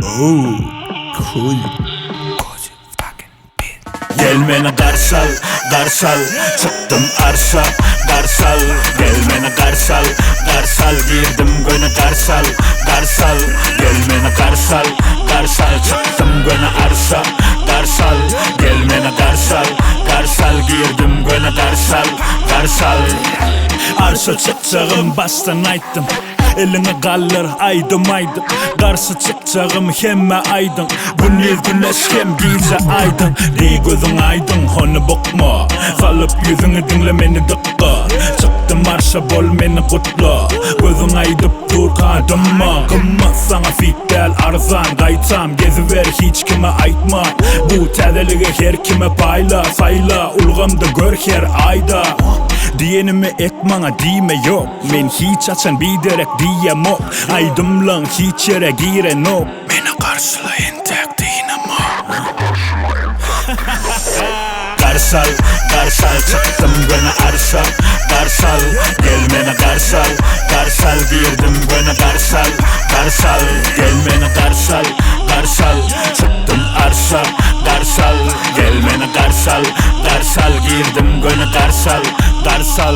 Coodi. Gel meni Garşal, Garşal, çıktım arşa, Garşal. Gel meni Garşal, Garşal, girdim göne Garşal, Garşal. Gel meni Garşal, Garşal, çıktım göne arşa, Garşal. Gel meni Garşal, Garşal, girdim göne Garşal, Garşal. Arşa çıkacağım baştan ayttım, eline kalır aydım aydım. Karşı çıkacağım hemme aydın, gündüz güneş hem gece aydın. Dey gözün aydın onu bakma, kalıp yüzünü dinle beni dıkkı. Çıktım arşa bol beni kutlu, gözün aydıp dur kadımma. Kımma sana fittel arzan kaytam, geziver hiç kime aytma. Bu tədeliğe her kime payla, sayla ulgamda gör her ayda. Diyenimi ekmana diyme yok, men hiç açan biderek diyem ok. Aydımlan hiç yere giren ok, beni karşılayın tek dinamo. Garşal, Garşal, çıktım göne arşa, Garşal. Gel meni Garşal, Garşal, girdim göne Garşal, Garşal. Gel meni Garşal, Garşal, çıktım arşa, Garşal. Gel meni Garşal, Garşal, girdim göne Garşal, Garşal.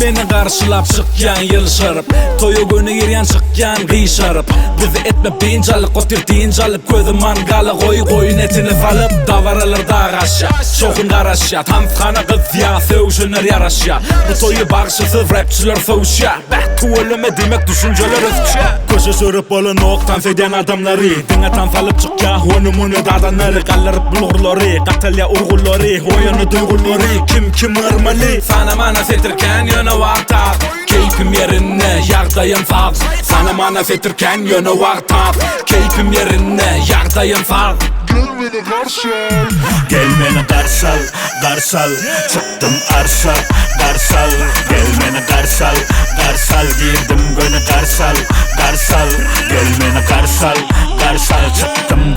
Beni karşılap çıkyan yılışarıp, toyu günü giryan çıkyan kıyışarıp. Bizi etme bincalık, otirdiğin calıp, gözü mangalı koy koyun etini falıp. Davaralar da kaşya, şokun karaşya, tamfana kız ya, sevşinler yaraşya. Bu toyu bağışısız rapçiler soğuşya, tuvalime demek düşünceler özkşya. Köşe sürüp olun oktan seyden adamları, dine tansalıp çıkya, onu munu dadanları. Kaldırıp bulgurları, katalya urgulları, oyunu duyguları, kim ırmalı. Sana mana setirken yönü vartar, keyfim yerine yağdayım sağ. Sana mana setirken yönü vartar, keyfim yerine yağdayım sağ. Gel meni Garşal, gel meni Garşal, Garşal, çıktım arşa, Garşal. Gel meni Garşal, Garşal, girdim göne Garşal, Garşal. Gel meni Garşal, Garşal, çıktım